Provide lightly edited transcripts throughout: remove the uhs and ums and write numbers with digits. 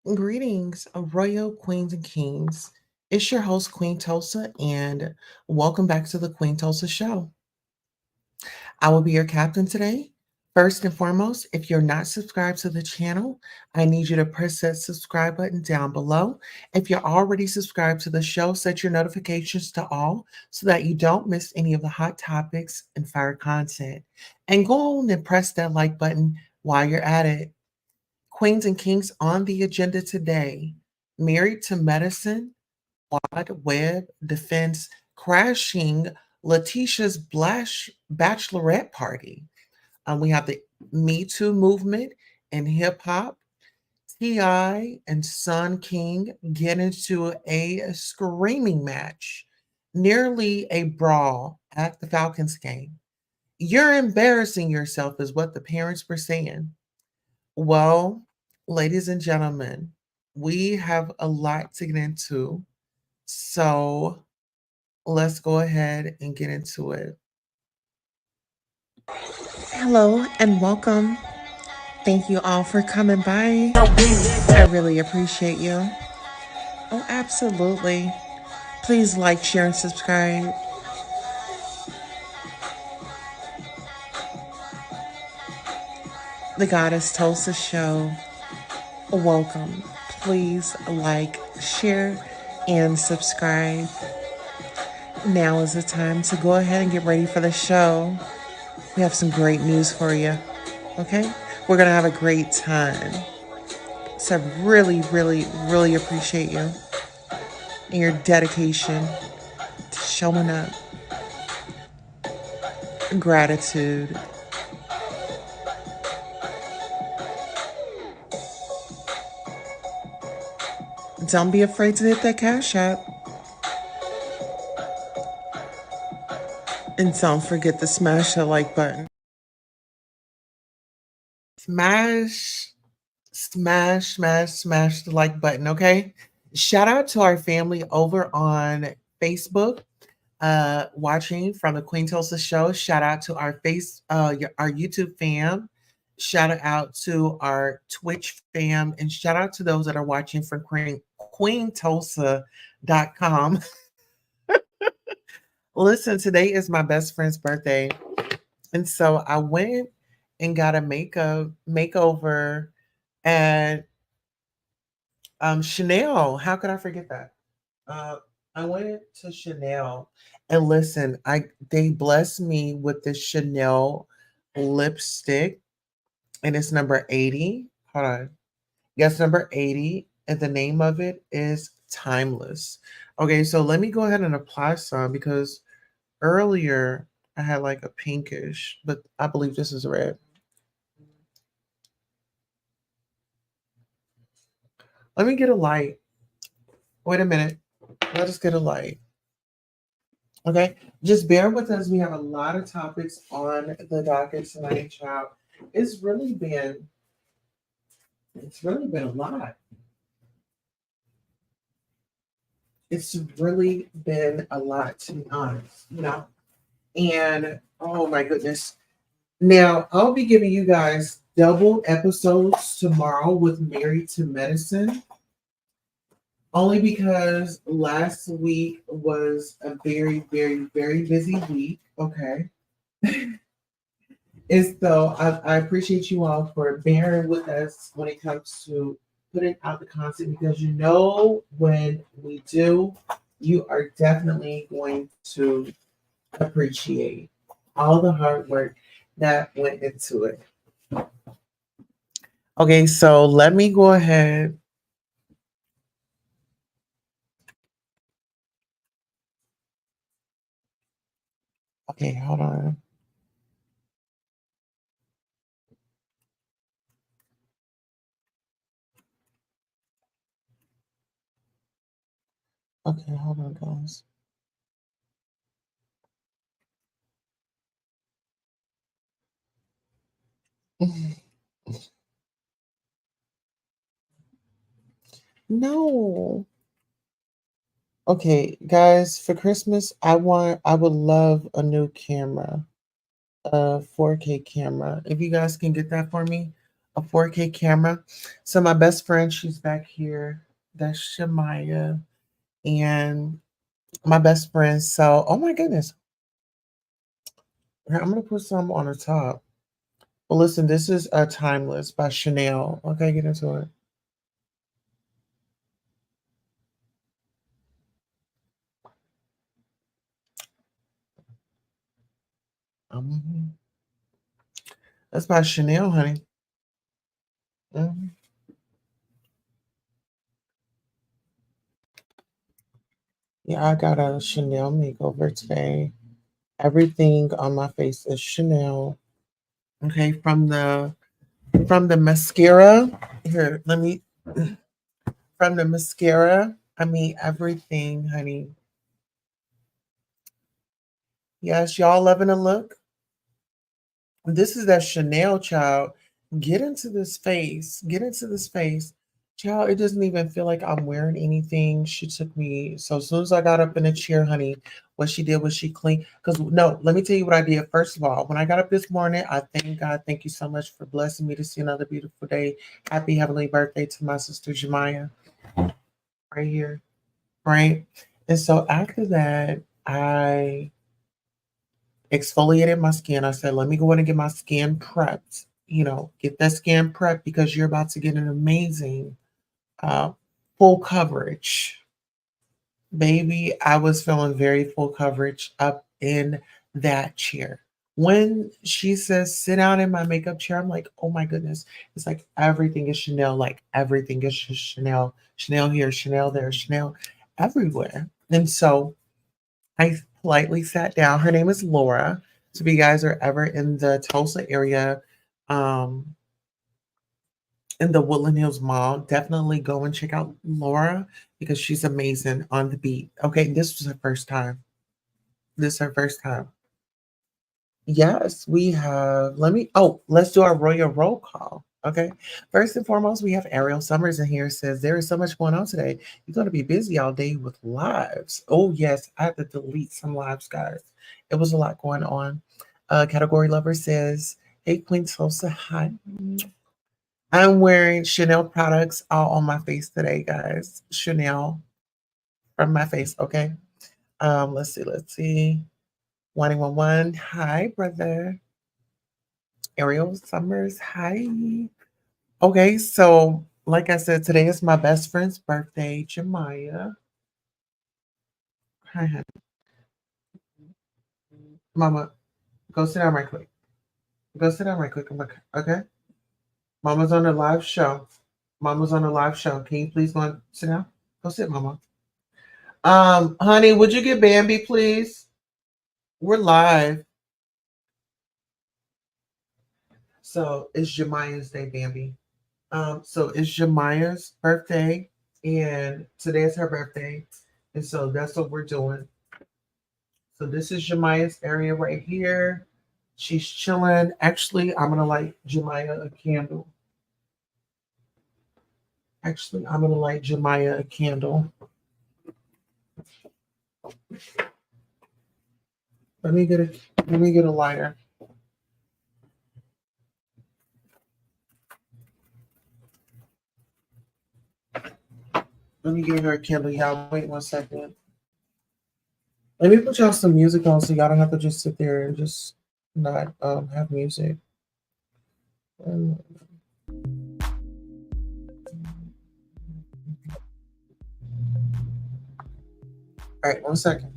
Greetings, royal queens and kings. It's your host, Queen Tulsa, and welcome back to the Queen Tulsa Show. I will be your captain today. First and foremost, if you're not subscribed to the channel, I need you to press that subscribe button down below. If you're already subscribed to the show, set your notifications to all so that you don't miss any of the hot topics and fire content. And go on and press that like button while you're at it. Queens and Kings on the agenda today. Married to Medicine, Wad Web defends crashing Letitia's bachelorette party. We have the Me Too movement in hip hop. T.I. and Sun King get into a screaming match, nearly a brawl at the Falcons game. You're embarrassing yourself, is what the parents were saying. Well, ladies and gentlemen, we have a lot to get into. So let's go ahead and get into it. Hello and welcome. Thank you all for coming by. I really appreciate you. Oh, absolutely. Please like, share, and subscribe. The Goddess Tulsa Show. Welcome. Please like, share, and subscribe. Now is the time to go ahead and get ready for the show. We have some great news for you. Okay? We're going to have a great time. So I really, really, really appreciate you and your dedication to showing up. Gratitude. Don't be afraid to hit that cash app. And don't forget to smash that like button. Smash, smash the like button, okay? Shout out to our family over on Facebook, watching from the Queen Tulsa Show. Shout out to our YouTube fam. Shout out to our Twitch fam, and shout out to those that are watching from QueenTulsa.com. Listen, today is my best friend's birthday, and so I went and got a makeup makeover at Chanel. How could I forget that? Uh, I went to Chanel, and listen, I they blessed me with this Chanel lipstick, and it's number 80. Hold on. Yes, number 80, and the name of it is Timeless. Okay, so let me go ahead and apply some because earlier I had like a pinkish, but I believe this is red. Let me get a light. Wait a minute. Let us get a light. Okay, just bear with us. We have a lot of topics on the docket tonight, child. It's really been, it's really been a lot. It's really been a lot, to be honest, And oh my goodness. Now, I'll be giving you guys double episodes tomorrow with Married to Medicine, only because last week was a very, very, very busy week. Okay. And so I appreciate you all for bearing with us when it comes to putting out the content because when we do, you are definitely going to appreciate all the hard work that went into it. Okay, so let me go ahead. Okay, hold on. Okay, hold on, guys. No. Okay, guys, for Christmas, I would love a new camera, a 4K camera. If you guys can get that for me, a 4K camera. So my best friend, she's back here. That's Shamaya. And my best friend. So, oh my goodness. I'm gonna put some on the top. Well, listen, this is a Timeless by Chanel. Okay, get into it. Um, that's by Chanel, honey. Mhm. Yeah, I got a Chanel makeover today. Everything on my face is Chanel. Okay, from the mascara. Here, let me from the mascara. I mean everything, honey. Yes, y'all loving the look. This is that Chanel child. Get into this face. Get into this face. Child, it doesn't even feel like I'm wearing anything. She took me. So as soon as I got up in the chair, honey, what she did was she cleaned. Because no, let me tell you what I did. First of all, when I got up this morning, I thank God. Thank you so much for blessing me to see another beautiful day. Happy heavenly birthday to my sister Jemiah right here. Right. And so after that, I exfoliated my skin. I said, let me go in and get my skin prepped. Get that skin prepped because you're about to get an amazing uh, full coverage. Baby, I was feeling very full coverage up in that chair. When she says sit down in my makeup chair, I'm like, oh my goodness. It's like everything is Chanel, like everything is just Chanel. Chanel here, Chanel there, Chanel everywhere. And so I politely sat down. Her name is Laura. So if you guys are ever in the Tulsa area, um, in the Woodland Hills Mall, definitely go and check out Laura because she's amazing on the beat. Okay, this was her first time. This is her first time. Yes, we have. Let's do our royal roll call. Okay. First and foremost, we have Ariel Summers in here. Says there is so much going on today. You're going to be busy all day with lives. Oh yes, I had to delete some lives, guys. It was a lot going on. Category Lover says, "Hey Queen Tulsa, hi. I'm wearing Chanel products all on my face today, guys. Chanel from my face. Okay. Let's see. Let's see. 111. Hi, brother. Ariel Summers. Hi. Okay, so like I said, today is my best friend's birthday, Jemiah. Hi, honey. Mama, go sit down right quick. Go sit down right quick. Okay? Mama's on a live show. Mama's on a live show. Can you please go and sit down? Go sit, Mama. Honey, would you get Bambi, please? We're live. So it's Jemiah's day, Bambi. So it's Jemiah's birthday, and today is her birthday. And so that's what we're doing. So this is Jemiah's area right here. She's chilling. Actually, I'm gonna light Jemiah a candle. Actually, I'm gonna light Jemiah a candle. Let me get a let me get a lighter. Let me get her a candle. Y'all wait 1 second. Let me put y'all some music on so y'all don't have to just sit there and just not have music. Um, all right, 1 second.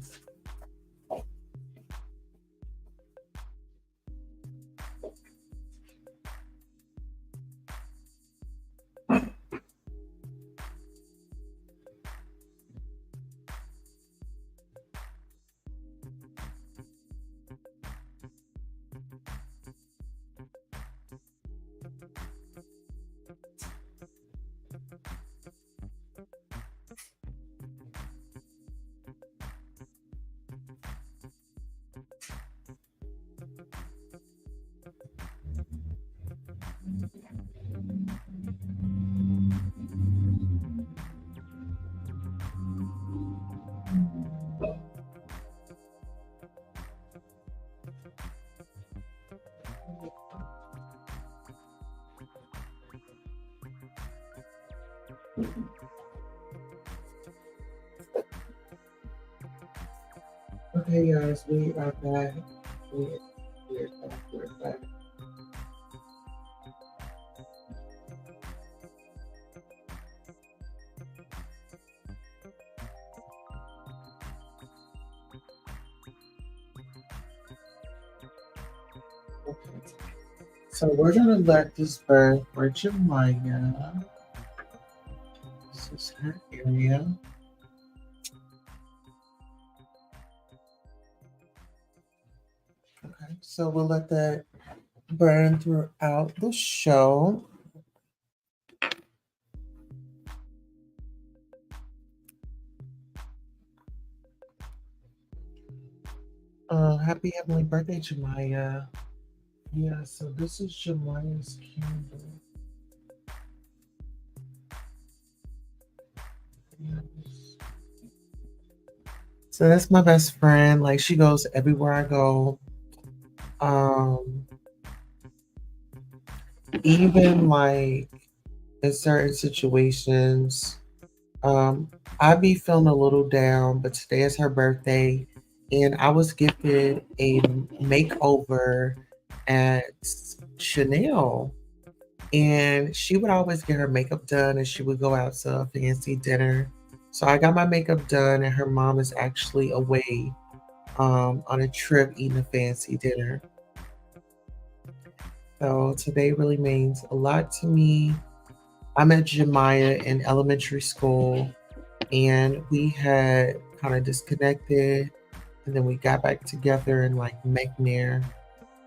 Okay, guys, we are back. We, we're back. We're back. Okay. So we're gonna let this bird for Jemaya. This is her area. Okay. So we'll let that burn throughout the show. Happy heavenly birthday, Jemaya. Yeah, so this is Jemaya's candle. Yes. So that's my best friend. Like she goes everywhere I go. Um, even like in certain situations, um, I be feeling a little down, but today is her birthday, and I was gifted a makeover at Chanel. And she would always get her makeup done and she would go out to a fancy dinner. So I got my makeup done, and her mom is actually away on a trip eating a fancy dinner. So today really means a lot to me. I met Jemiah in elementary school, and we had kind of disconnected, and then we got back together in like McNair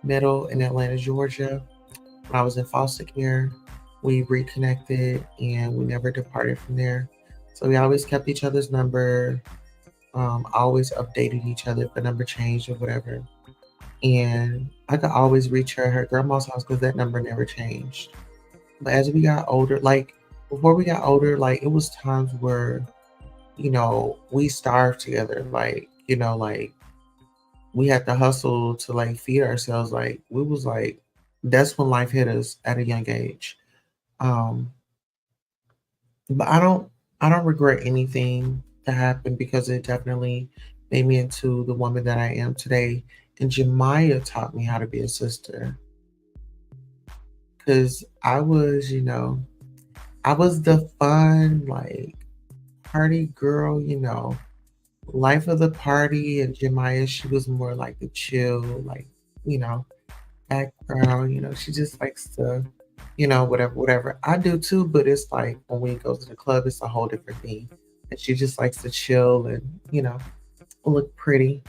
Middle in Atlanta, Georgia. When I was in foster care, we reconnected and we never departed from there. So we always kept each other's number, always updated each other if the number changed or whatever. And I could always reach her at her grandma's house because that number never changed. But as we got older, like before we got older, like it was times where, we starved together. Like, like we had to hustle to like feed ourselves. Like we was like, that's when life hit us at a young age. Um, but I don't regret anything that happened because it definitely made me into the woman that I am today. And Jemiah taught me how to be a sister because I was the fun, like party girl, life of the party. And Jemiah, she was more like the chill, like, you know, background. She just likes to, whatever, whatever. I do too, but it's like when we go to the club, it's a whole different thing. And she just likes to chill and, look pretty.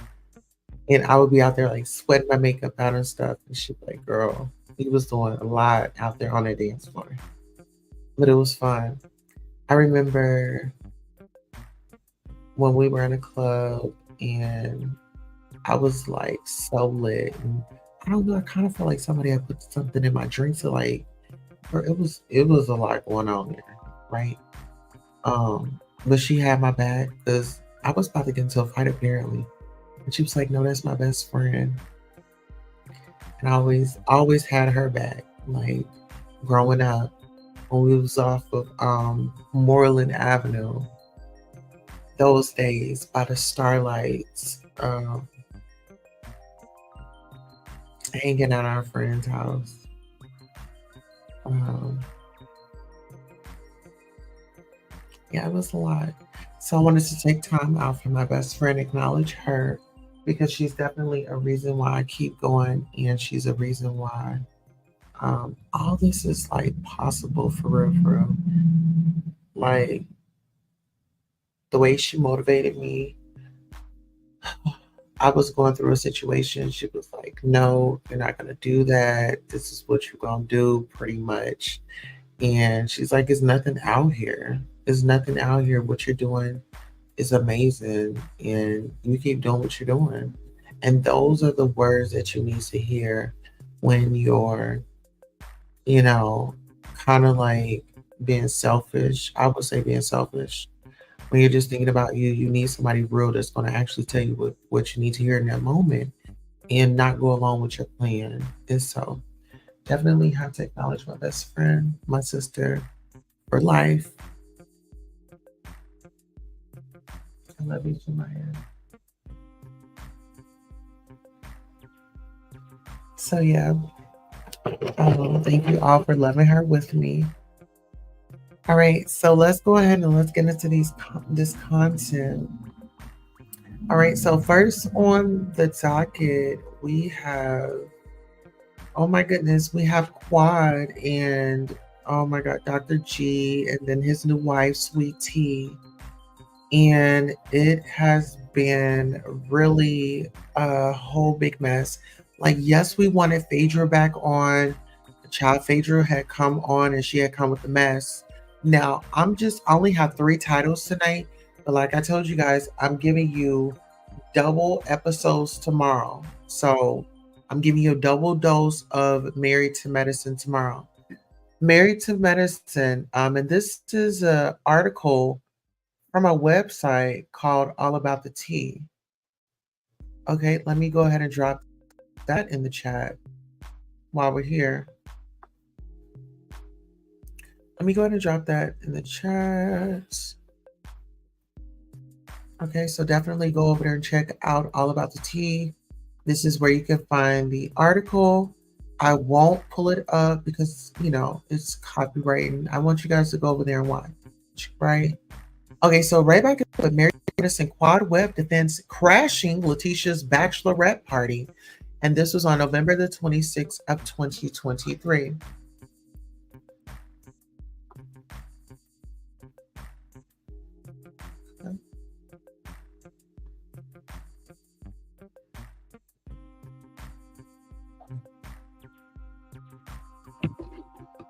And I would be out there like sweating my makeup out and stuff. And she'd be like, girl, he was doing a lot out there on the dance floor. But it was fun. I remember when we were in a club and I was like so lit. And I don't know, I kind of felt like somebody had put something in my drink to like, or it was a lot going on there, right? But she had my back because I was about to get into a fight apparently. And she was like, no, that's my best friend. And I always had her back. Like growing up when we was off of Moreland Avenue, those days by the starlights, hanging at our friend's house. Um, yeah, it was a lot. So I wanted to take time out for my best friend, acknowledge her because she's definitely a reason why I keep going, and she's a reason why all this is like possible for real, for real. Like the way she motivated me. I was going through a situation. She was like, no, you're not going to do that. This is what you're going to do, pretty much. And she's like, it's nothing out here. There's nothing out here. What you're doing is amazing. And you keep doing what you're doing. And those are the words that you need to hear when you're, you know, kind of like being selfish. I would say being selfish. When you're just thinking about you, you need somebody real that's going to actually tell you what you need to hear in that moment and not go along with your plan. And so definitely have to acknowledge my best friend, my sister for life. I love you too, Maya. So yeah, thank you all for loving her with me. All right, so let's go ahead and let's get into this content. All right, so first on the docket, we have, oh my goodness, we have Quad and, oh my God, Dr. G, and then his new wife, Sweet Tea. And it has been really a whole big mess. Like, yes, we wanted Phaedra back on. The child Phaedra had come on and she had come with the mess. Now, I only have 3 titles tonight, but like I told you guys, I'm giving you double episodes tomorrow. So I'm giving you a double dose of Married to Medicine tomorrow. Married to Medicine, and this is an article from a website called All About the Tea. Okay, let me go ahead and drop that in the chat while we're here. Let me go ahead and drop that in the chat. Okay, so definitely go over there and check out All About the Tea. This is where you can find the article. I won't pull it up because, it's copyright and I want you guys to go over there and watch, right? Okay, so right back with Mary Madison Quad Web Defense crashing Letitia's bachelorette party. And this was on November the 26th of 2023.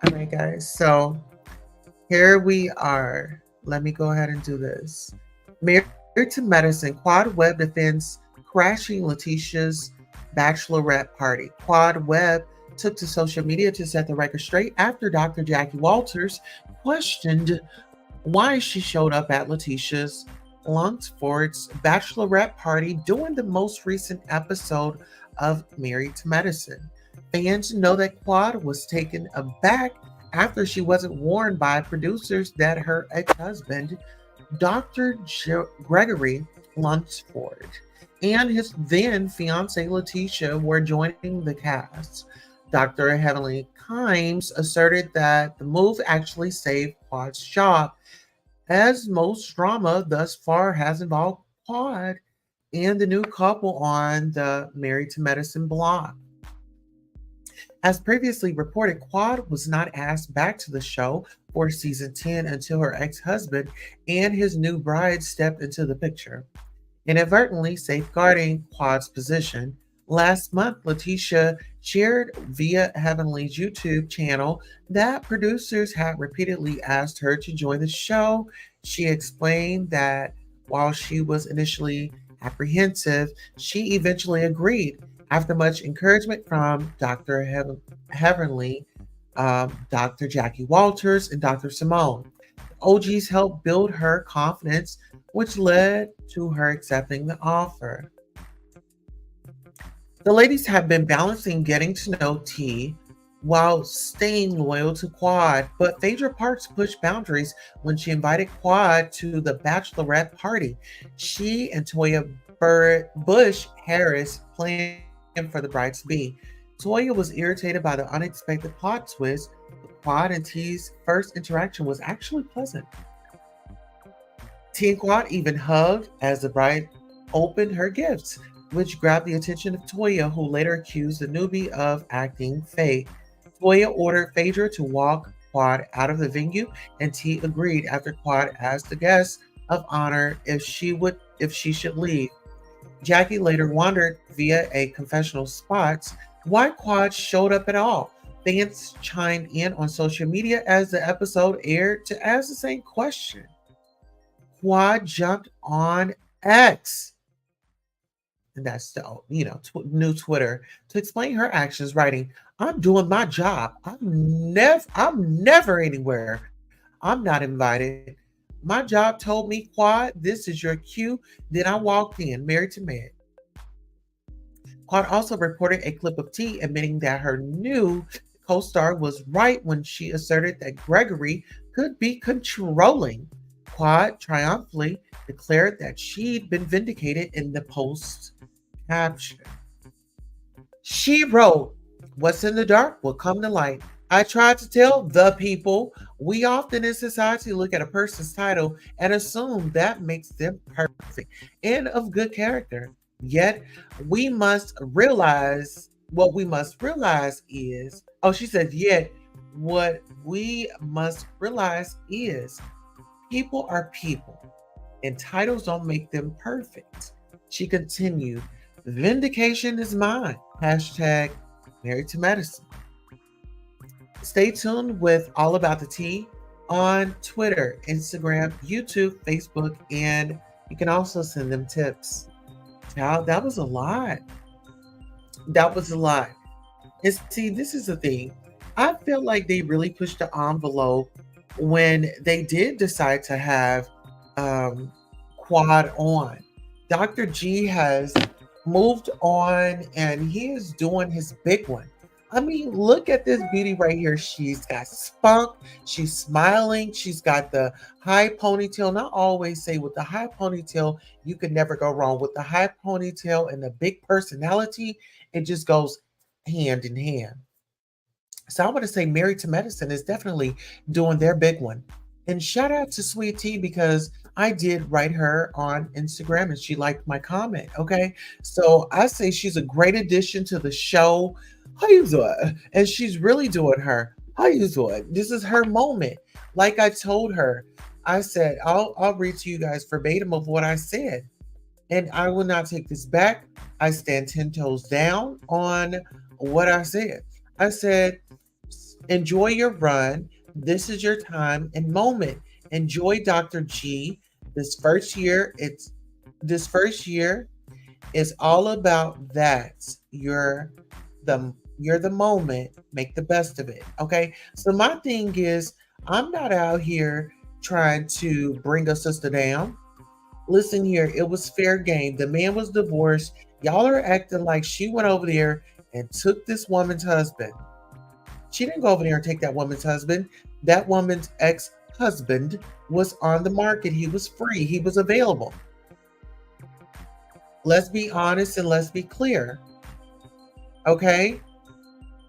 All right, guys. So here we are. Let me go ahead and do this. Married to Medicine, Quad Web defends crashing Letitia's bachelorette party. Quad Web took to social media to set the record straight after Dr. Jackie Walters questioned why she showed up at Letitia's Lunsford's bachelorette party during the most recent episode of Married to Medicine. Fans know that Quad was taken aback after she wasn't warned by producers that her ex-husband, Dr. Gregory Lunsford, and his then fiancee Letitia were joining the cast. Dr. Heavenly Kimes asserted that the move actually saved Quad's job, as most drama thus far has involved Quad and the new couple on the Married to Medicine blog. As previously reported, Quad was not asked back to the show for season 10 until her ex-husband and his new bride stepped into the picture, inadvertently safeguarding Quad's position. Last month, Letitia shared via Heavenly's YouTube channel that producers had repeatedly asked her to join the show. She explained that while she was initially apprehensive, she eventually agreed after much encouragement from Dr. Heavenly, Dr. Jackie Walters, and Dr. Simone. OGs helped build her confidence, which led to her accepting the offer. The ladies have been balancing getting to know T while staying loyal to Quad, but Phaedra Parks pushed boundaries when she invited Quad to the bachelorette party. She and Toya Bush Harris planned for the bride to be. Toya was irritated by the unexpected plot twist, but Quad and T's first interaction was actually pleasant. T and Quad even hugged as the bride opened her gifts, which grabbed the attention of Toya, who later accused the newbie of acting fake. Toya ordered Phaedra to walk Quad out of the venue, and T agreed after Quad asked the guest of honor if she should leave. Jackie later wondered via a confessional spot why Quad showed up at all. Fans chimed in on social media as the episode aired to ask the same question. Quad jumped on X, and that's the new Twitter, to explain her actions, writing, "I'm doing my job. I'm never anywhere. I'm not invited. My job told me, Quad, this is your cue." Then I walked in, married to Med. Quad also reported a clip of T admitting that her new co-star was right when she asserted that Gregory could be controlling. Quad triumphantly declared that she'd been vindicated in the post caption. She wrote, "What's in the dark will come to light. I tried to tell the people. We often in society look at a person's title and assume that makes them perfect and of good character. Yet what we must realize is, oh, she said, yet what we must realize is people are people and titles don't make them perfect." She continued, "Vindication is mine. Hashtag married to medicine." Stay tuned with All About the Tea on Twitter, Instagram, YouTube, Facebook, and you can also send them tips. Child, that was a lot. That was a lot. And see, this is the thing. I feel like they really pushed the envelope when they did decide to have um, Quad on. Dr. G has moved on and he is doing his big one. I mean, look at this beauty right here. She's got spunk. She's smiling. She's got the high ponytail. And I always say with the high ponytail, you could never go wrong. With the high ponytail and the big personality, it just goes hand in hand. So I want to say Married to Medicine is definitely doing their big one. And shout out to Sweet Tea because I did write her on Instagram and she liked my comment. Okay. So I say she's a great addition to the show. How you doing? And she's really doing her. How you doing? This is her moment. Like I told her, I said, I'll read to you guys verbatim of what I said. And I will not take this back. I stand 10 toes down on what I said. I said, enjoy your run. This is your time and moment. Enjoy Dr. G. This first year, is all about that. You're the moment. Make the best of it. Okay. So my thing is, I'm not out here trying to bring a sister down. Listen here, it was fair game. The man was divorced. Y'all are acting like she went over there and took this woman's husband. She didn't go over there and take that woman's husband. That woman's ex husband was on the market. He was free, he was available. Let's be honest and let's be clear. Okay?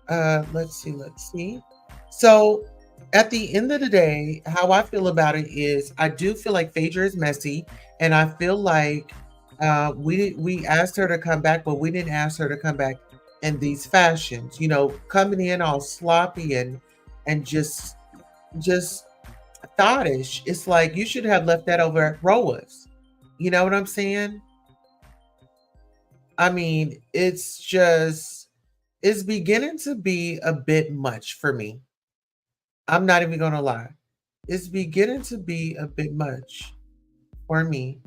Let's see, let's see. So at the end of the day, how I feel about it is I do feel like Phaedra is messy, and I feel like we asked her to come back, but we didn't ask her to come back in these fashions. You know, coming in all sloppy and just thoughtish. It's like you should have left that over at Roa's. You know what I'm saying? I mean, it's beginning to be a bit much for me. I'm not even gonna lie. It's beginning to be a bit much for me.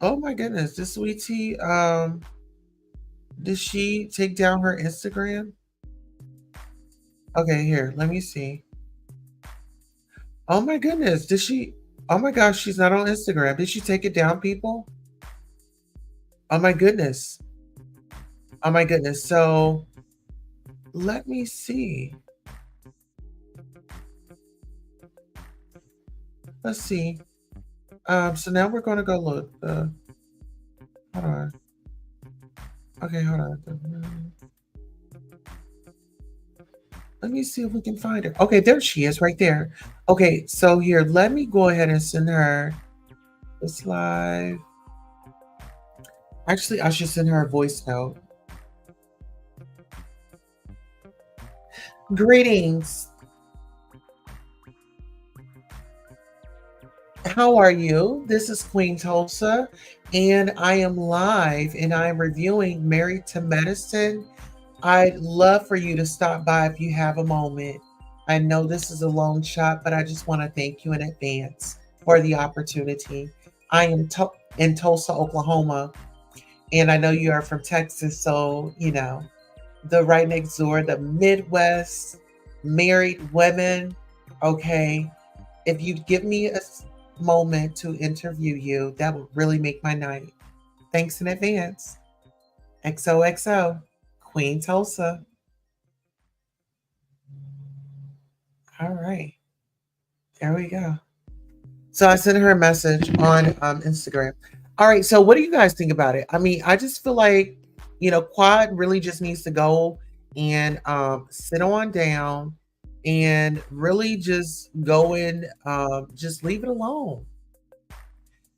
Oh my goodness, this sweet tea, did she take down her Instagram? Okay, here, let me see. Oh my goodness, did she? Oh my gosh, she's not on Instagram. Did she take it down, people? Oh my goodness. Oh my goodness. So let me see. Let's see. So now we're gonna go look. Hold on. Okay, hold on. Let me see if we can find her. Okay, there she is right there. Okay, so here, let me go ahead and send her this live. Actually, I should send her a voice note. Greetings. How are you? This is Queen Tulsa, and I am live and I am reviewing Married to Medicine. I'd love for you to stop by if you have a moment. I know this is a long shot, but I just want to thank you in advance for the opportunity. I am in Tulsa, Oklahoma, and I know you are from Texas, so the right next door, the Midwest, married women. Okay, if you'd give me a moment to interview you, that would really make my night. Thanks in advance. XOXO, Queen Tulsa. All right, there we go. So I sent her a message on Instagram. All right. So what do you guys think about it? I mean, I just feel like, Quad really just needs to go and sit on down and really just go and just leave it alone.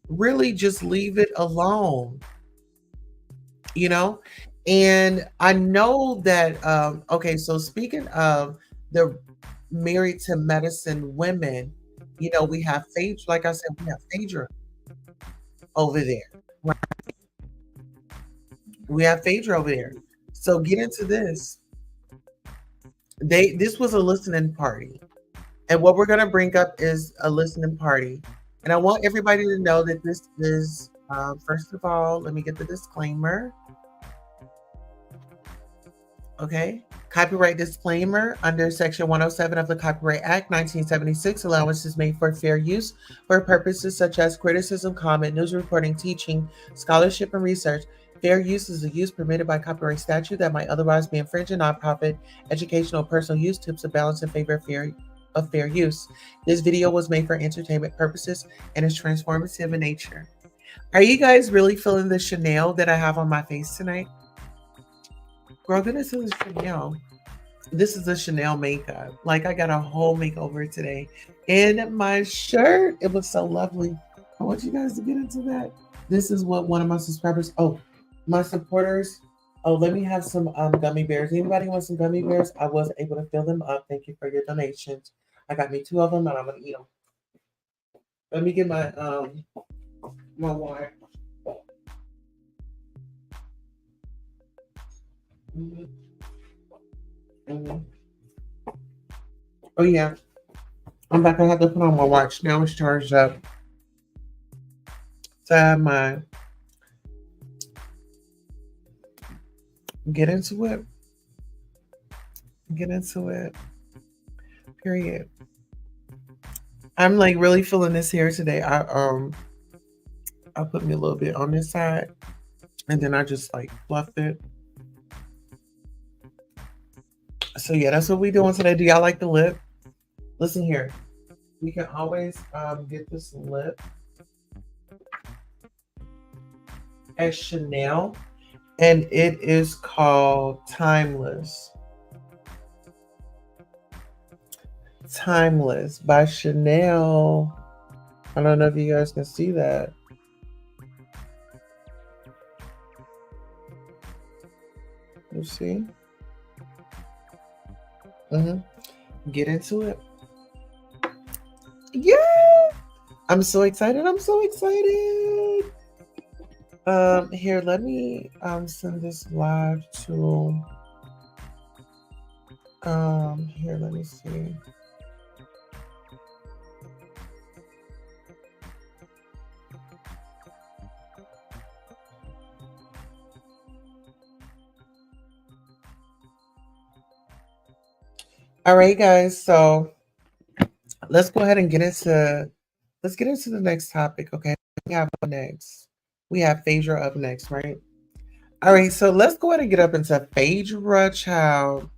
Really just leave it alone, you know? And I know that, okay, so speaking of the married to medicine women, we have Phaedra, like I said, we have Phaedra over there. Right? We have Phaedra over there. So get into this. This was a listening party. And what we're gonna bring up is a listening party. And I want everybody to know that this is first of all, let me get the disclaimer. Okay. Copyright disclaimer under Section 107 of the Copyright Act 1976. Allowance is made for fair use for purposes such as criticism, comment, news reporting, teaching, scholarship, and research. Fair use is a use permitted by copyright statute that might otherwise be infringing nonprofit, educational, or personal use. Tips a balance in favor of fair use. This video was made for entertainment purposes and is transformative in nature. Are you guys really feeling the Chanel that I have on my face tonight? Girl, this is Chanel. This is a Chanel makeup. Like, I got a whole makeover today. And my shirt, it was so lovely. I want you guys to get into that. This is what one of my subscribers, my supporters. Oh, let me have some gummy bears. Anybody want some gummy bears? I was able to fill them up. Thank you for your donations. I got me 2 of them and I'm gonna eat them. Let me get my water. Mm-hmm. Mm-hmm. Oh yeah, I'm back. I have to put on my watch now. It's charged up. So I have my get into it. Get into it. Period. I'm like really feeling this hair today. I put me a little bit on this side, and then I just like fluffed it. So yeah, that's what we doing today. Do y'all like the lip? Listen here. We can always get this lip at Chanel, and it is called Timeless. Timeless by Chanel. I don't know if you guys can see that. You see? Get into it. Yeah! I'm so excited. I'm so excited. Here, let me send this live to here, let me see. All right, guys. So let's go ahead and get into the next topic. Okay, we have next. We have Phaedra up next, right? All right, so let's go ahead and get up into Phaedra, child.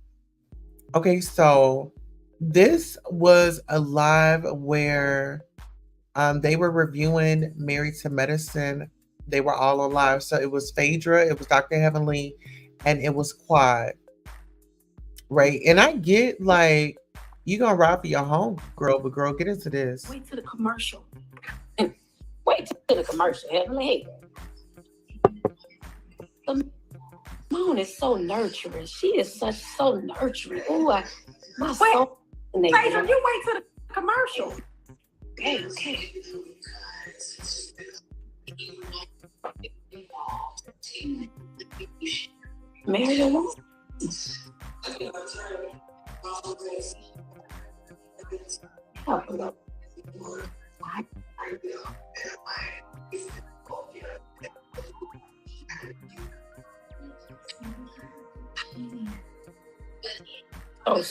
Okay, so this was a live where they were reviewing Married to Medicine. They were all on live. So it was Phaedra, it was Dr. Heavenly, and it was Quad. Right. And I get like you gonna ride for your home, girl, but girl, get into this. Wait till the commercial. Wait till the commercial, Heavenly. The moon is so nurturing. She is so nurturing. Ooh, my soul. Phaedra, you wait till the commercial. Okay. Marry a woman. Oh,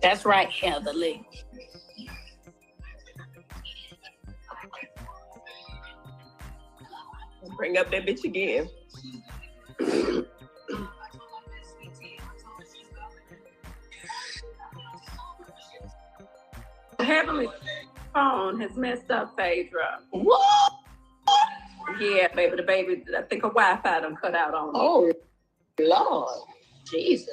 that's right, Heatherly. Bring up that bitch again. Heavenly's phone has messed up, Phaedra. What? Yeah, baby, the baby, I think a Wi-Fi done cut out on me. Oh, Lord. Jesus.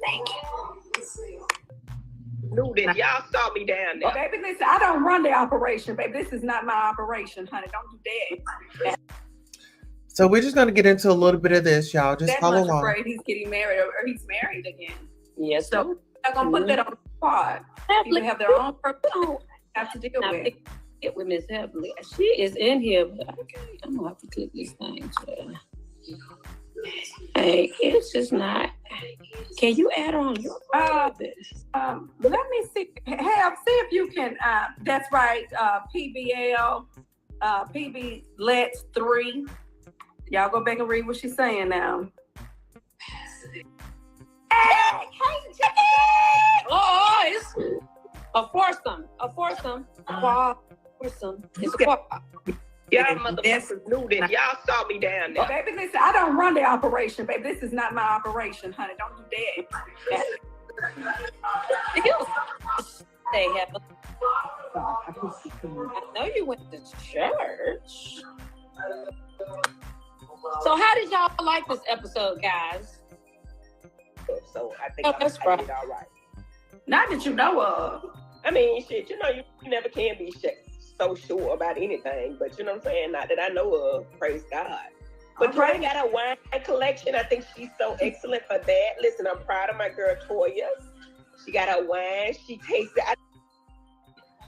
Thank you. Knew that y'all saw me down there. Oh, baby, listen, I don't run the operation, baby. This is not my operation, honey. Don't do that. So we're just going to get into a little bit of this, y'all. Just That follow much along. afraid he's getting married or he's married again. Yes, So I'm going to put that on the quad. People have their own person have to deal with. Get with Miss Heavenly. She is in here, but okay, I'm gonna have to click this thing. Hey, it's just not. Can you add on your let me see. See if you can. That's right. PBL, PB Let's 3. Y'all go back and read what she's saying now. Hey, chicken! Oh, it's a foursome. It's a quad. Y'all motherfuckers knew that. Y'all saw me down there. Oh, baby, listen, I don't run the operation, baby. This is not my operation, honey. Don't do that. They have I know you went to church. So how did y'all like this episode, guys? So I think I did all right. Not that you know of. I mean, shit, you know, you never can be so sure about anything, but you know what I'm saying? Not that I know of, praise God. But Toya got a wine collection. I think she's so excellent for that. Listen, I'm proud of my girl, Toya. She got her wine. She tasted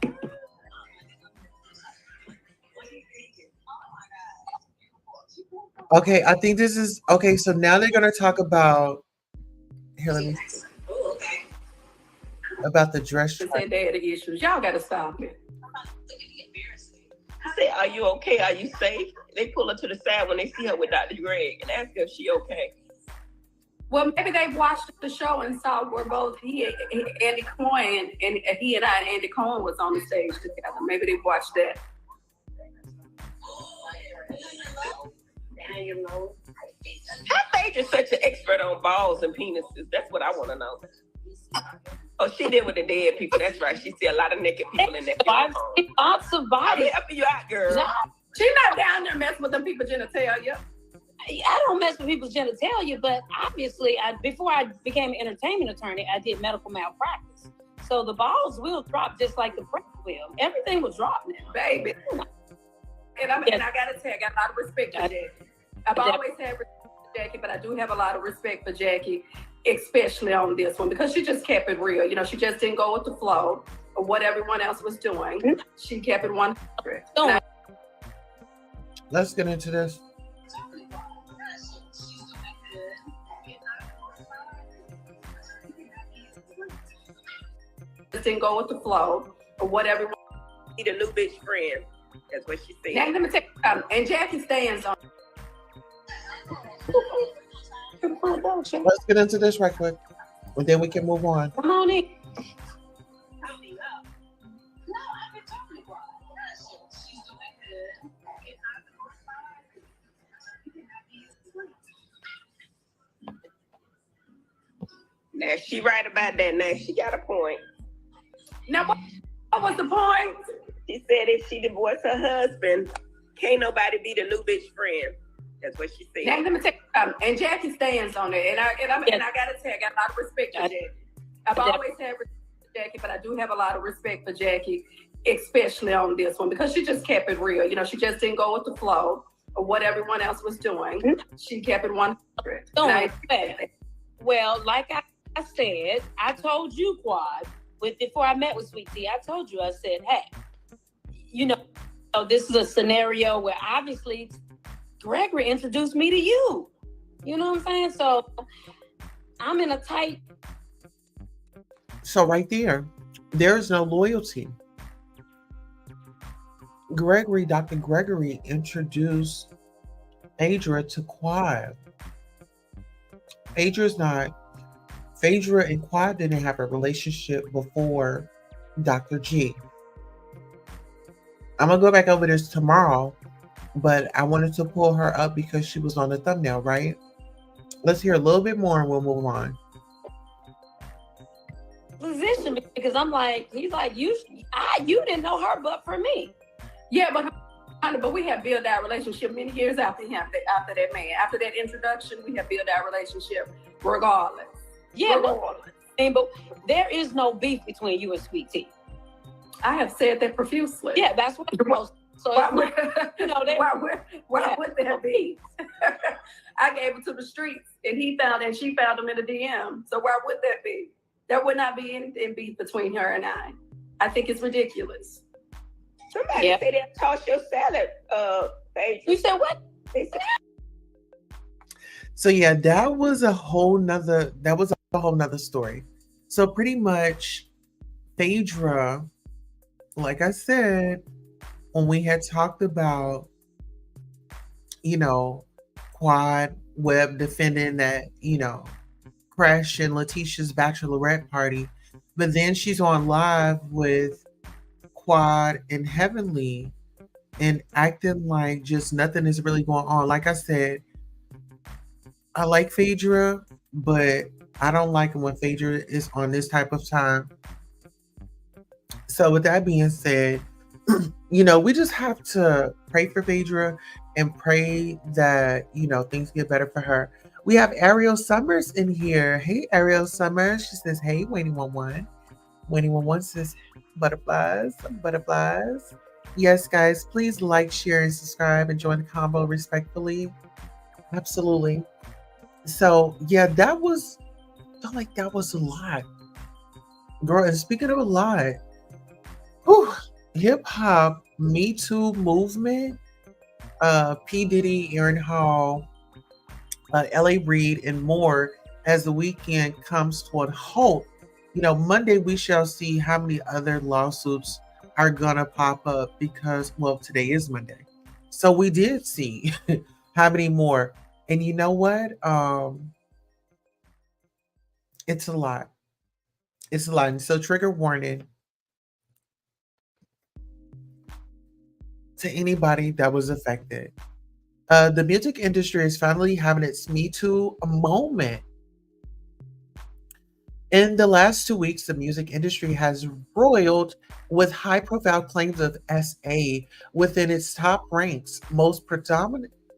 it. Okay, I think this is okay. So now they're going to talk about here. Let me see, about the dress. Said they had the issues. Y'all got to stop it. I say, "Are you okay? Are you safe?" They pull her to the side when they see her with Dr. Greg and ask her if she okay. Well, maybe they watched the show and saw where both Andy Cohen and Andy Cohen was on the stage together. Maybe they watched that. How Phaedra's such an expert on balls and penises? That's what I want to know. Oh, she did with the dead people. That's right. She see a lot of naked people in that film. Lots of bodies. I'm helping you out, girl. No, She's not down there messing with them people genitalia. I don't mess with people's genitalia, but obviously, before I became an entertainment attorney, I did medical malpractice. So the balls will drop just like the breast will. Everything will drop now, baby. And I gotta tell you, I got a lot of respect for Jackie. I've always had respect for Jackie, but I do have a lot of respect for Jackie, especially on this one, because she just kept it real. You know, she just didn't go with the flow of what everyone else was doing. Mm-hmm. She kept it 100. Let's get into this. Just didn't go with the flow of what everyone. Need a new bitch friend. That's what she said. Now, let me tell you something. And Jackie stands on. Let's get into this right quick, and then we can move on. Come on in. Now she right about that. Now she got a point. Now what was the point? She said if she divorced her husband, can't nobody be the new bitch friend. That's what she said. Now let me tell you something. And Jackie stands on it. And I gotta tell you, I got a lot of respect for Jackie. I've always had respect for Jackie, but I do have a lot of respect for Jackie, especially on this one, because she just kept it real. You know, she just didn't go with the flow of what everyone else was doing. Mm-hmm. She kept it 100. Well, like I said, I told you, Quad, before I met with Sweet Tea, I told you, I said, hey, you know, this is a scenario where obviously Gregory introduced me to you. You know what I'm saying? So I'm in a tight. So right there is no loyalty. Dr. Gregory introduced Phaedra to Quad. Phaedra and Quad didn't have a relationship before Dr. G. I'm going to go back over this tomorrow, but I wanted to pull her up because she was on the thumbnail, right? Let's hear a little bit more and we'll move on. Position, because I'm like, he's like, you didn't know her but for me. Yeah, but we have built our relationship many years after him, after that man. After that introduction, we have built our relationship regardless. Yeah, regardless. But there is no beef between you and Sweet Tea. I have said that profusely. Yeah, that's what it was. So why would there be? I gave it to the streets, and she found him in the DM. So why would that be? There would not be anything beef between her and I. I think it's ridiculous. Somebody said they toss your salad, Phaedra. You said what? They said. So yeah, that was a whole nother story. So pretty much Phaedra, like I said, when we had talked about, Quad Web defending that, crash in Letitia's bachelorette party, but then she's on live with Quad and Heavenly and acting like just nothing is really going on. Like I said, I like Phaedra, but I don't like it when Phaedra is on this type of time. So with that being said, we just have to pray for Phaedra and pray that, things get better for her. We have Ariel Summers in here. Hey, Ariel Summers. She says, hey, Wendy11. Wendy11 says, butterflies. Yes, guys, please like, share, and subscribe and join the combo respectfully. Absolutely. So, yeah, I felt like that was a lot. Girl, and speaking of a lot, hip-hop, Me Too movement, P. Aaron Hall, L.A. Reid, and more as the weekend comes to a halt. Monday we shall see how many other lawsuits are gonna pop up because, today is Monday. So we did see how many more. And you know what? It's a lot. It's a lot. And so trigger warning to anybody that was affected. The music industry is finally having its Me Too moment. In the last 2 weeks, the music industry has roiled with high-profile claims of SA within its top ranks, most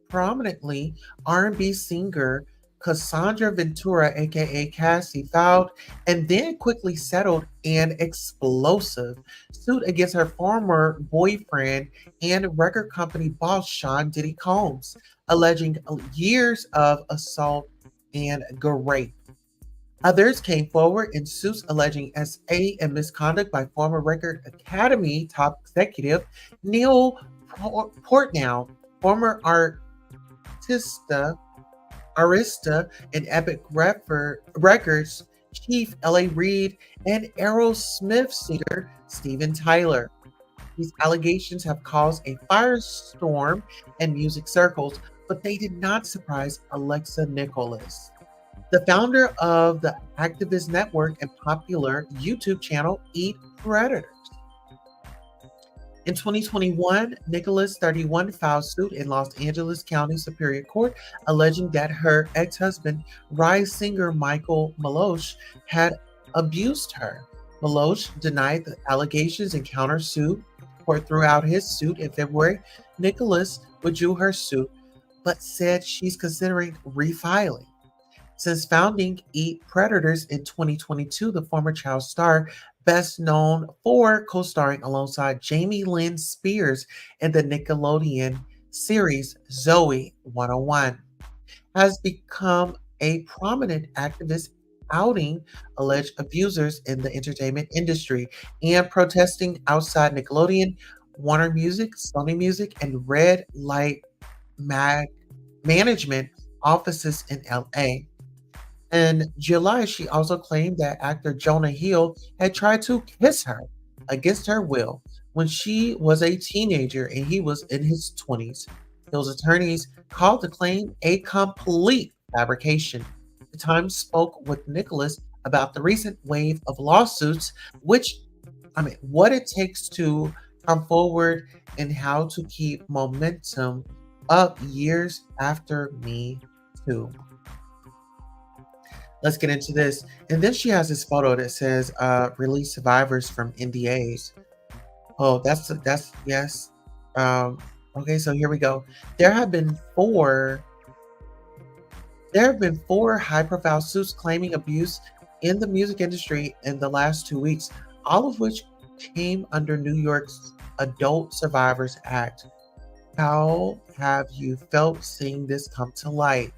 prominently R&B singer Cassandra Ventura, aka Cassie, filed and then quickly settled an explosive suit against her former boyfriend and record company boss Sean Diddy Combs, alleging years of assault and rape. Others came forward in suits alleging SA and misconduct by former Record Academy top executive Neil Portnow, former Arista and Epic Records chief L.A. Reid, and Aerosmith singer Steven Tyler. These allegations have caused a firestorm in music circles, but they did not surprise Alexa Nicholas, the founder of the activist network and popular YouTube channel Eat Predators. In 2021, Nicholas, 31, filed suit in Los Angeles County Superior Court, alleging that her ex-husband, Rise singer Michael Meloche, had abused her. Meloche denied the allegations and countersued. Throughout his suit in February, Nicholas withdrew her suit, but said she's considering refiling. Since founding Eat Predators in 2022, the former child star, best known for co-starring alongside Jamie Lynn Spears in the Nickelodeon series Zoe 101, has become a prominent activist outing alleged abusers in the entertainment industry and protesting outside Nickelodeon, Warner Music, Sony Music, and Red Light Management offices in LA. In July, she also claimed that actor Jonah Hill had tried to kiss her against her will when she was a teenager and he was in his 20s. Hill's attorneys called the claim a complete fabrication. The Times spoke with Nicholas about the recent wave of lawsuits, what it takes to come forward and how to keep momentum up years after Me Too. Let's get into this. And then she has this photo that says, release survivors from NDAs. Oh, that's yes. Um, okay, so here we go. There have been four there have been four high-profile suits claiming abuse in the music industry in the last 2 weeks, all of which came under New York's Adult Survivors Act. How have you felt seeing this come to light?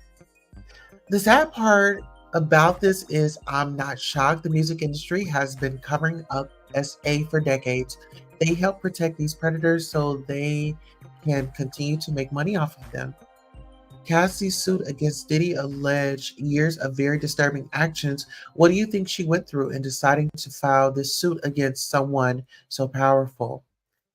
The sad part about this is I'm not shocked. The music industry has been covering up SA for decades. They help protect these predators so they can continue to make money off of them. Cassie's suit against Diddy alleged years of very disturbing actions. What do you think she went through in deciding to file this suit against someone so powerful?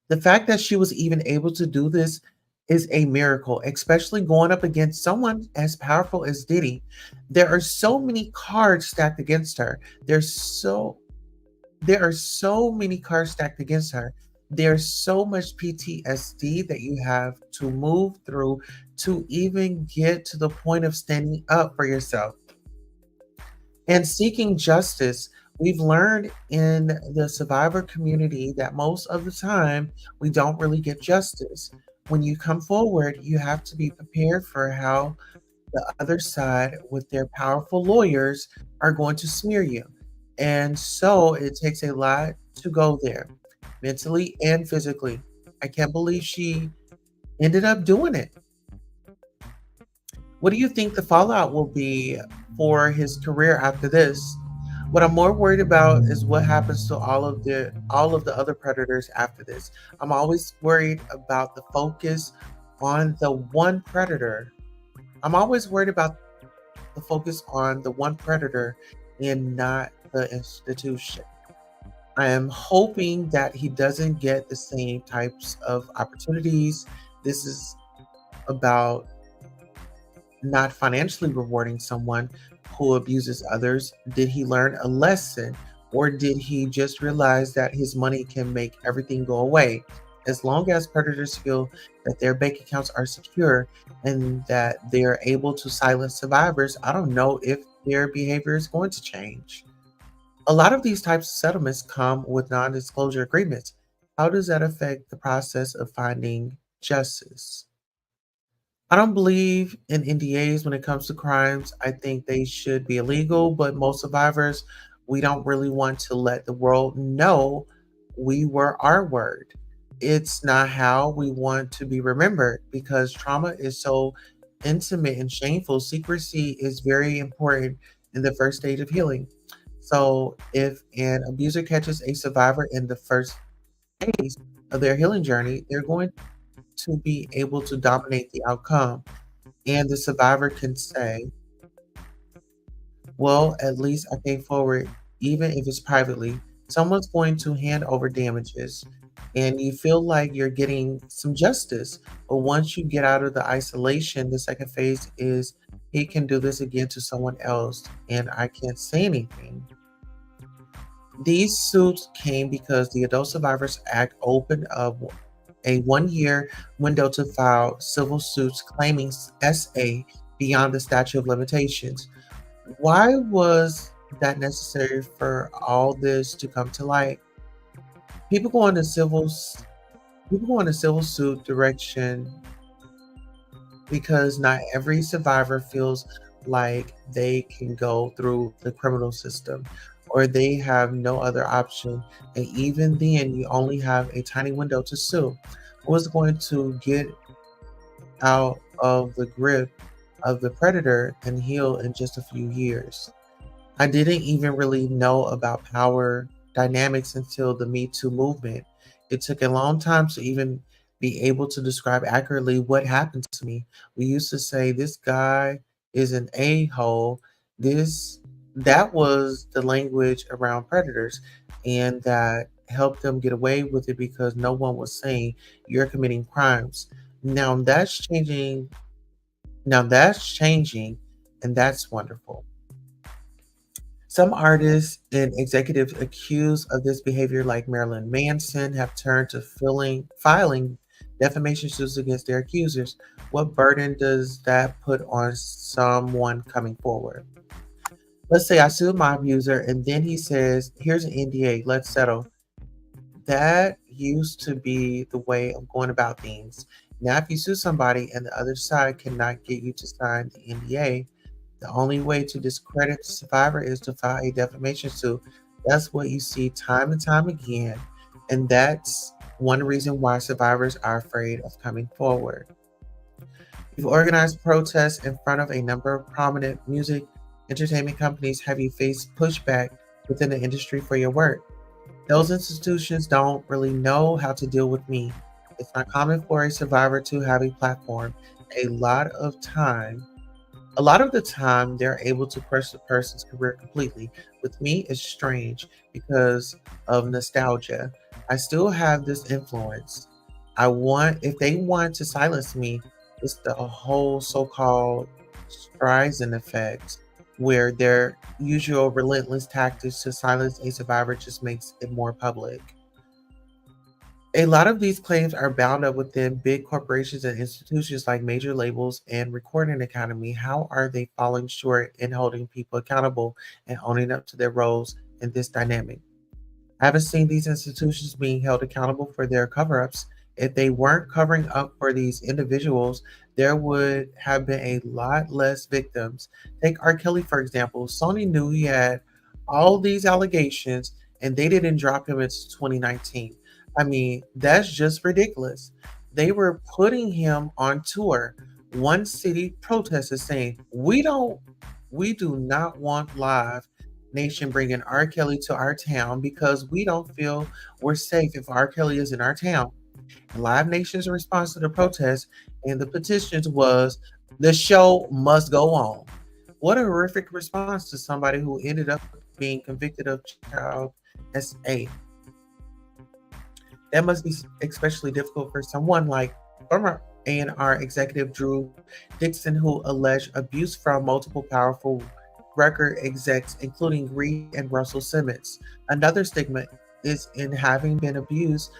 The fact that she was even able to do this is a miracle, especially going up against someone as powerful as Diddy. There are so many cards stacked against her. There are so many cards stacked against her. There's so much PTSD that you have to move through to even get to the point of standing up for yourself and seeking justice. We've learned in the survivor community that most of the time we don't really get justice. When you come forward, you have to be prepared for how the other side, with their powerful lawyers, are going to smear you. And so it takes a lot to go there, mentally and physically. I can't believe she ended up doing it. What do you think the fallout will be for his career after this? What I'm more worried about is what happens to all of the other predators after this. I'm always worried about the focus on the one predator. I'm always worried about the focus on the one predator and not the institution. I am hoping that he doesn't get the same types of opportunities. This is about not financially rewarding someone who abuses others. Did he learn a lesson, or did he just realize that his money can make everything go away? As long as predators feel that their bank accounts are secure and that they're able to silence survivors, I don't know if their behavior is going to change. A lot of these types of settlements come with non disclosure agreements. How does that affect the process of finding justice? I don't believe in NDAs when it comes to crimes. I think they should be illegal, but most survivors, we don't really want to let the world know we were our word. It's not how we want to be remembered because trauma is so intimate and shameful. Secrecy is very important in the first stage of healing. So, if an abuser catches a survivor in the first phase of their healing journey, they're going to be able to dominate the outcome. And the survivor can say, well, at least I came forward, even if it's privately. Someone's going to hand over damages, and you feel like you're getting some justice. But once you get out of the isolation, the second phase is he can do this again to someone else, and I can't say anything. These suits came because the Adult Survivors Act opened up a 1 year window to file civil suits claiming SA beyond the statute of limitations. Why was that necessary for all this to come to light? People go into civil people go into civil suit direction because not every survivor feels like they can go through the criminal system or they have no other option. And even then, you only have a tiny window to sue. Who's going to get out of the grip of the predator and heal in just a few years? I didn't even really know about power dynamics until the Me Too movement. It took a long time to even be able to describe accurately what happened to me. We used to say this guy is an a-hole. This that was the language around predators, and that helped them get away with it because no one was saying you're committing crimes. Now that's changing. Now that's changing, and that's wonderful. Some artists and executives accused of this behavior, like Marilyn Manson, have turned to filing defamation suits against their accusers. What burden does that put on someone coming forward? Let's say I sued my abuser and then he says, here's an NDA, let's settle. That used to be the way of going about things. Now, if you sue somebody and the other side cannot get you to sign the NDA, the only way to discredit the survivor is to file a defamation suit. That's what you see time and time again. And that's one reason why survivors are afraid of coming forward. You've organized protests in front of a number of prominent music entertainment companies. Have you faced pushback within the industry for your work? Those institutions don't really know how to deal with me. It's not common for a survivor to have a platform. A lot of time a lot of the time, they're able to crush the person's career completely. With me, it's strange because of nostalgia. I still have this influence. If they want to silence me, it's the whole so called Streisand effect, where their usual relentless tactics to silence a survivor just makes it more public. A lot of these claims are bound up within big corporations and institutions like major labels and Recording Academy. How are they falling short in holding people accountable and owning up to their roles in this dynamic? I haven't seen these institutions being held accountable for their cover ups. If they weren't covering up for these individuals, there would have been a lot less victims. Take R. Kelly, for example. Sony knew he had all these allegations and they didn't drop him until 2019. I mean, that's just ridiculous. They were putting him on tour. One city protested saying, we do not want live nation bringing R. Kelly to our town because we don't feel we're safe if R. Kelly is in our town. And Live Nation's response to the protest and the petitions was the show must go on. What a horrific response to somebody who ended up being convicted of child SA. That must be especially difficult for someone like former A&R executive Drew Dixon, who alleged abuse from multiple powerful record execs, including Reid and Russell Simmons. Another stigma is in having been abused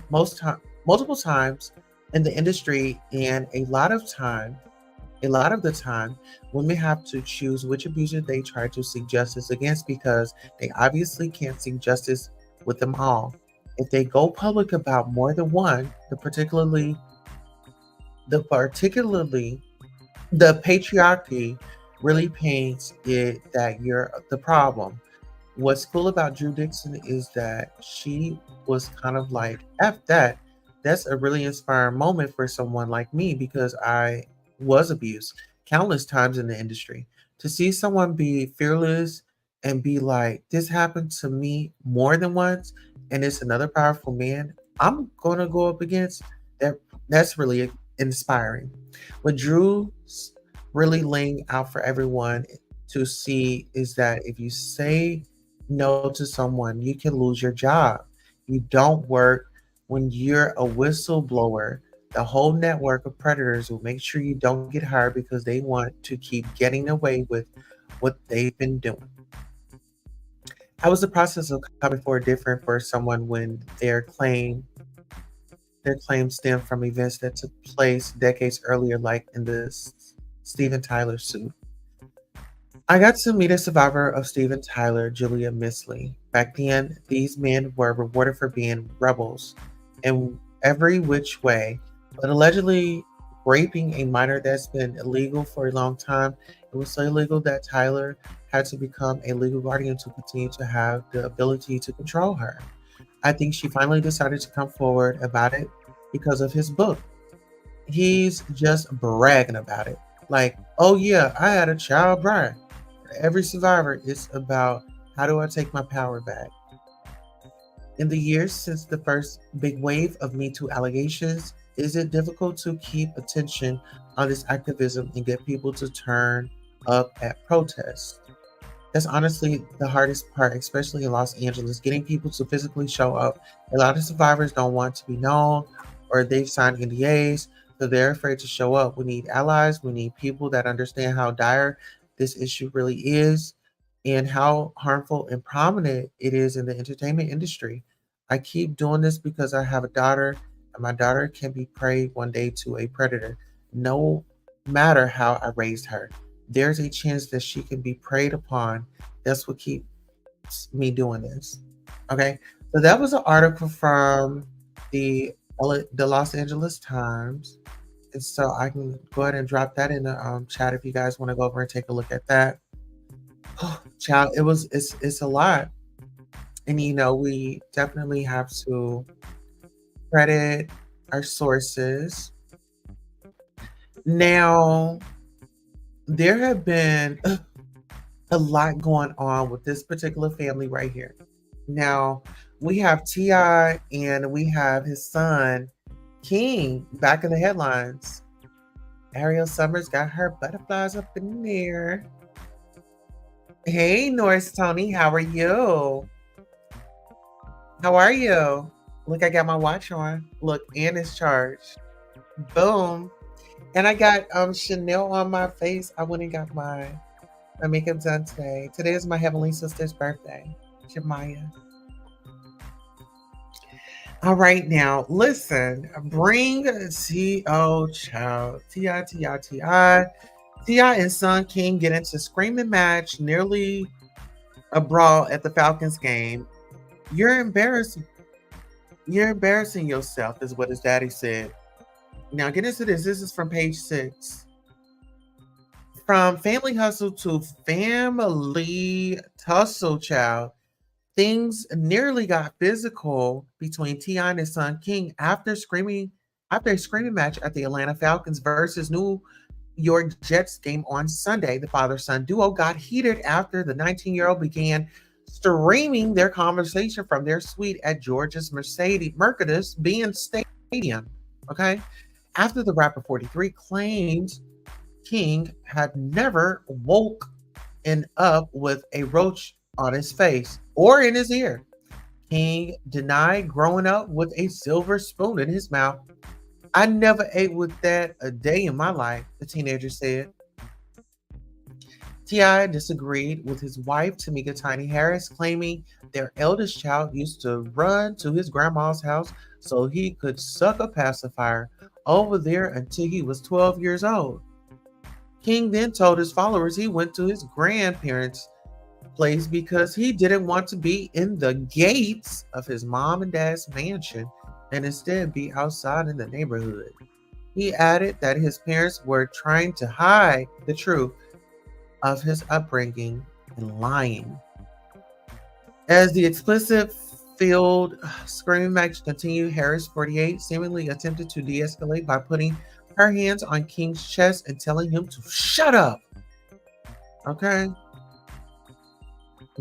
multiple times in the industry, and a lot of the time, women have to choose which abuser they try to seek justice against because they obviously can't seek justice with them all. If they go public about more than one, the particularly the patriarchy really paints it that you're the problem. What's cool about Drew Dixon is that she was kind of like, F that. That's a really inspiring moment for someone like me because I was abused countless times in the industry. To see someone be fearless and be like, this happened to me more than once, and it's another powerful man I'm going to go up against, that that's really inspiring. What Drew's really laying out for everyone to see is that if you say no to someone, you can lose your job. You don't work when you're a whistleblower. The whole network of predators will make sure you don't get hired because they want to keep getting away with what they've been doing. How was the process of coming forward different for someone when their claims stem from events that took place decades earlier, like in the Steven Tyler suit? I got to meet a survivor of Steven Tyler, Julia Misley. Back then, these men were rewarded for being rebels in every which way, but allegedly raping a minor that's been illegal for a long time. It was so illegal that Tyler had to become a legal guardian to continue to have the ability to control her. I think she finally decided to come forward about it because of his book. He's just bragging about it. Like, oh yeah, I had a child bride. For every survivor, it's about how do I take my power back? In the years since the first big wave of Me Too allegations, is it difficult to keep attention on this activism and get people to turn up at protests? That's honestly the hardest part, especially in Los Angeles, getting people to physically show up. A lot of survivors don't want to be known or they've signed NDAs, so they're afraid to show up. We need allies, we need people that understand how dire this issue really is and how harmful and prominent it is in the entertainment industry. I keep doing this because I have a daughter, and my daughter can be prey one day to a predator, no matter how I raised her. there's a chance that she can be preyed upon. That's what keeps me doing this. Okay. So that was an article from the the Los Angeles Times. And so I can go ahead and drop that in the chat if you guys want to go over and take a look at that. Child, it's a lot. And we definitely have to credit our sources. Now, there have been a lot going on with this particular family right here. Now, we have T.I. and we have his son, King, back in the headlines. Ariel Summers got her butterflies up in there. Hey, Norris Tony, how are you? How are you? Look, I got my watch on. Look, and it's charged. Boom. And I got Chanel on my face. I went and got my makeup done today. Today is my heavenly sister's birthday, Jemiah. All right, now listen. Bring T.O. child. T.I. and son King get into screaming match, nearly a brawl at the Falcons game. You're embarrassing yourself, is what his daddy said. Now get into this. This is from page 6. From family hustle to family tussle, child. Things nearly got physical between T.I. and his son King after a screaming match at the Atlanta Falcons versus New York Jets game on Sunday. The father-son duo got heated after the 19-year-old began streaming their conversation from their suite at Georgia's Mercedes-Benz Stadium. Okay, after the rapper 43 claimed King had never woken up with a roach on his face or in his ear. King denied growing up with a silver spoon in his mouth. I never ate with that a day in my life, the teenager said. T.I. disagreed with his wife, Tamika Tiny Harris, claiming their eldest child used to run to his grandma's house so he could suck a pacifier over there until he was 12 years old. King then told his followers he went to his grandparents' place because he didn't want to be in the gates of his mom and dad's mansion and instead be outside in the neighborhood. He added that his parents were trying to hide the truth of his upbringing and lying. As the explicit-filled screaming match continued, Harris, 48, seemingly attempted to de-escalate by putting her hands on King's chest and telling him to shut up. Okay?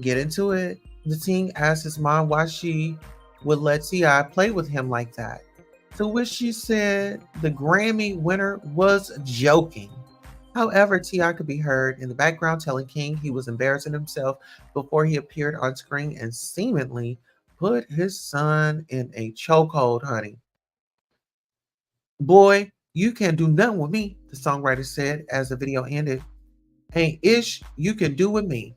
Get into it. The teen asked his mom why she would let T.I. play with him like that, to which she said the Grammy winner was joking. However, T.I. could be heard in the background telling King he was embarrassing himself before he appeared on screen and seemingly put his son in a chokehold, honey. Boy, you can't do nothing with me, the songwriter said as the video ended. Ain't ish you can do with me.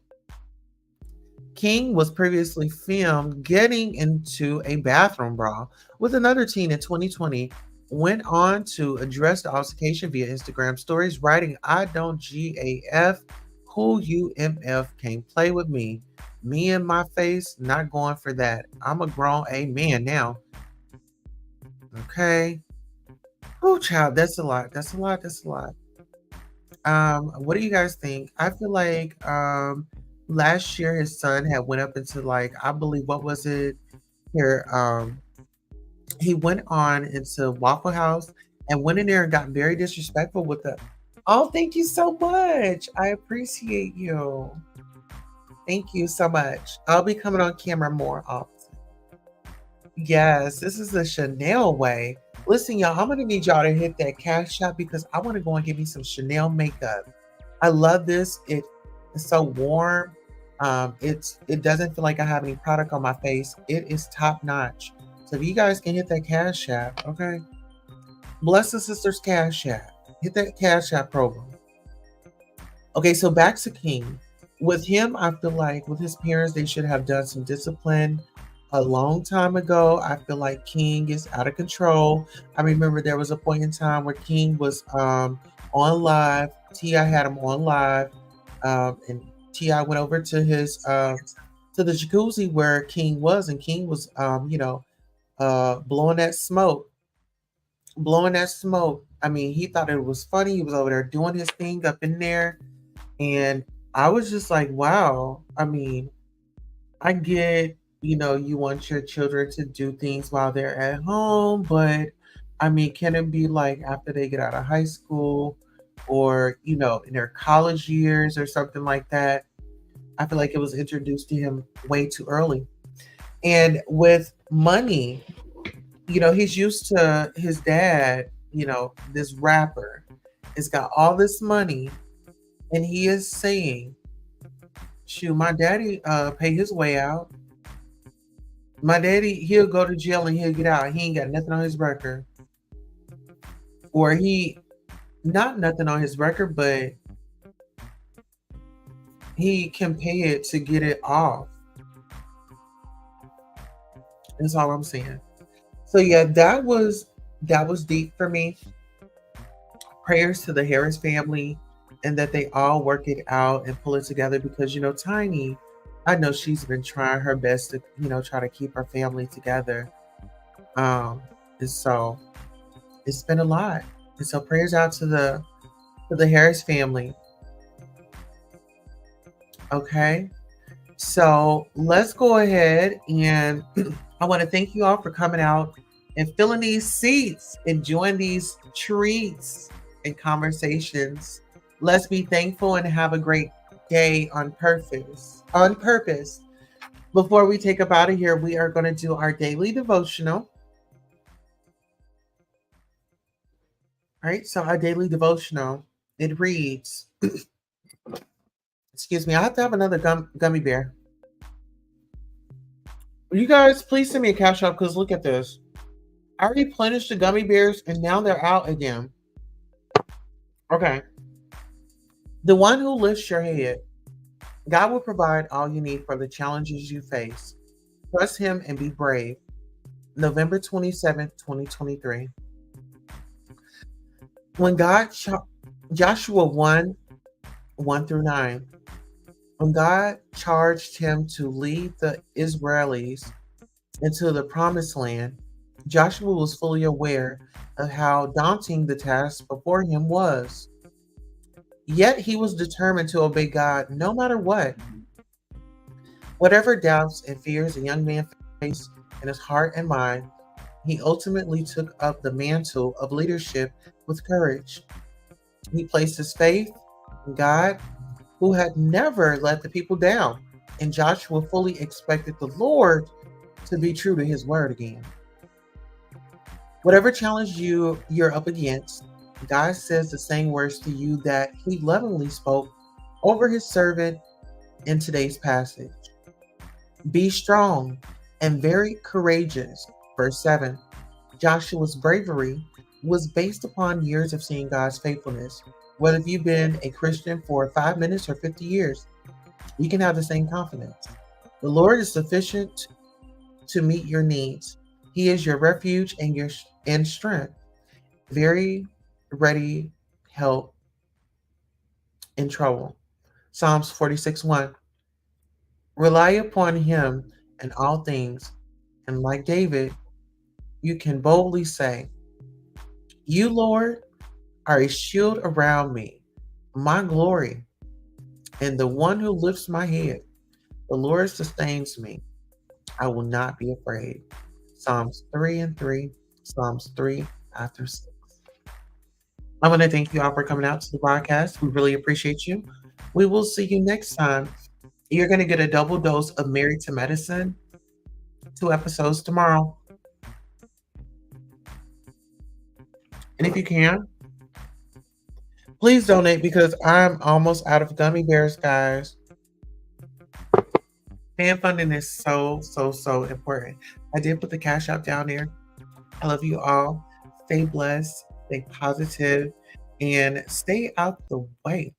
King was previously filmed getting into a bathroom brawl with another teen in 2020, went on to address the altercation via Instagram stories, writing, I don't GAF, who UMF can't play with me. Me and my face, not going for that. I'm a grown man now. Okay. Oh, child, that's a lot. That's a lot. That's a lot. What do you guys think? I feel like last year his son had went up into, like, I believe, what was it here? He went on into Waffle House and went in there and got very disrespectful with the, oh, thank you so much. I appreciate you. Thank you so much. I'll be coming on camera more often. Yes, this is the Chanel way. Listen, y'all, I'm going to need y'all to hit that CASHAPP because I want to go and get me some Chanel makeup. I love this. It's so warm. It doesn't feel like I have any product on my face. It is top notch. So if you guys can hit that CASHAPP, okay? Bless the sisters CASHAPP. Hit that CASHAPP program. Okay, so back to King. With him, I feel like with his parents, they should have done some discipline a long time ago. I feel like King is out of control. I remember there was a point in time where King was on live T.I. had him on live, and T.I. went over to the jacuzzi where King was, and King was, blowing that smoke, blowing that smoke. I mean, he thought it was funny. He was over there doing his thing up in there, and I was just like, wow. I mean, I get, you want your children to do things while they're at home, but I mean, can it be like after they get out of high school or, in their college years or something like that? I feel like it was introduced to him way too early. And with money, he's used to his dad, this rapper has got all this money, and he is saying, shoot, my daddy pay his way out. My daddy, he'll go to jail and he'll get out. He ain't got nothing on his record. Or he, not nothing on his record, but he can pay it to get it off. That's all I'm saying. So yeah, that was deep for me. Prayers to the Harris family and that they all work it out and pull it together because Tiny, I know she's been trying her best to, try to keep her family together. And so it's been a lot. And so prayers out to the Harris family. Okay. So let's go ahead and I want to thank you all for coming out and filling these seats, enjoying these treats and conversations. Let's be thankful and have a great day on purpose. On purpose. Before we take up out of here, we are going to do our daily devotional. All right, so our daily devotional, it reads, excuse me, I have to have another gummy bear. Will you guys please send me a cash app because look at this. I replenished the gummy bears and now they're out again. Okay. The one who lifts your head. God will provide all you need for the challenges you face. Trust him and be brave. November 27th, 2023. When Joshua 1 through 9. When God charged him to lead the Israelis into the promised land, Joshua was fully aware of how daunting the task before him was. Yet he was determined to obey God no matter what. Whatever doubts and fears a young man faced in his heart and mind, he ultimately took up the mantle of leadership with courage. He placed his faith in God, who had never let the people down, and Joshua fully expected the Lord to be true to his word again. Whatever challenge you're up against, God says the same words to you that he lovingly spoke over his servant in today's passage. Be strong and very courageous. Verse 7. Joshua's bravery was based upon years of seeing God's faithfulness. Whether you've been a Christian for 5 minutes or 50 years, you can have the same confidence. The Lord is sufficient to meet your needs. He is your refuge and strength. Very ready help in trouble. Psalms 46:1. Rely upon him in all things, and like David, you can boldly say, you, Lord, are a shield around me, my glory, and the one who lifts my head. The Lord sustains me. I will not be afraid. Psalms 3:3, Psalms 3:6. I want to thank you all for coming out to the broadcast. We really appreciate you. We will see you next time. You're going to get a double dose of Married to Medicine, 2 episodes tomorrow. And if you can, please donate because I'm almost out of gummy bears, guys. Fan funding is so, so, so important. I did put the cash out down there. I love you all. Stay blessed, stay positive, and stay out the way.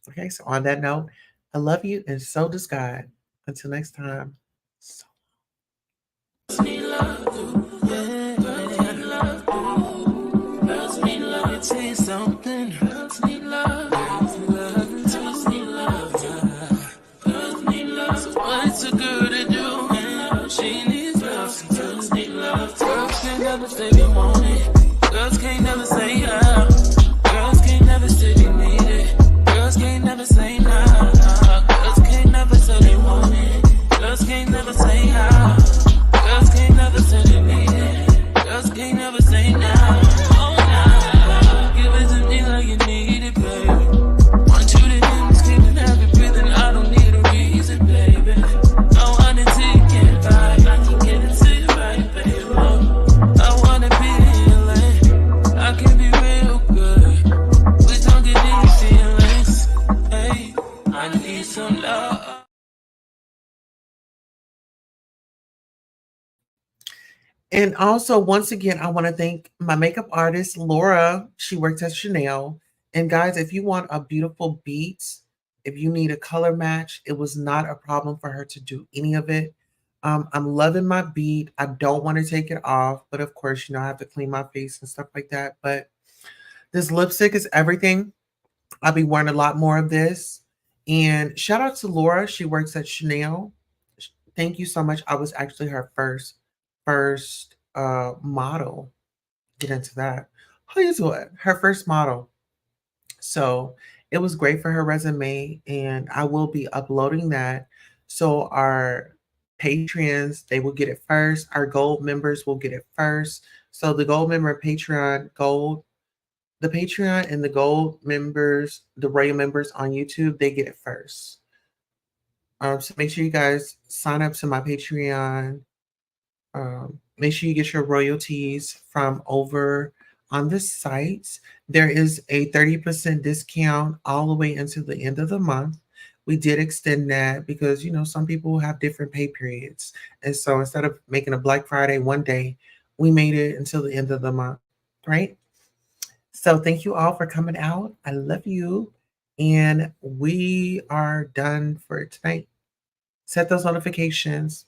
Okay, so on that note, I love you, and so does God. Until next time. So it's a girl to do? Yeah, she needs love, some girls need love. Girls can't never say they want it. Girls can't never say yeah. Girls can't never say they need it. Girls can't never say nah. Girls can't never say they want it. Girls can't never say yeah. Girls can't never say they need it. Girls can't never say nah. Oh nah. Give it to me like you need it, baby. Want you to hear me screaming, have it breathing. I don't need a reason, baby. I want it till you can't buy. I can get it to you right, baby. I wanna be in LA. I can be real good. Please don't get any feelings. Hey, I need some love. And also, once again, I want to thank my makeup artist, Laura. She works at Chanel. And guys, if you want a beautiful beat, if you need a color match, it was not a problem for her to do any of it. I'm loving my beat. I don't want to take it off, but of course, I have to clean my face and stuff like that. But this lipstick is everything. I'll be wearing a lot more of this. And shout out to Laura. She works at Chanel. Thank you so much. I was actually her first model. Get into that. How you doing? Her first model. So it was great for her resume, and I will be uploading that. So our Patreons, they will get it first. Our gold members will get it first. So the gold member Patreon gold, the Patreon and the gold members, the royal members on YouTube, they get it first. So make sure you guys sign up to my Patreon. Make sure you get your royalties from over on the site. There is a 30% discount all the way until the end of the month. We did extend that because, some people have different pay periods. And so instead of making a Black Friday one day, we made it until the end of the month, right? So thank you all for coming out. I love you. And we are done for tonight. Set those notifications.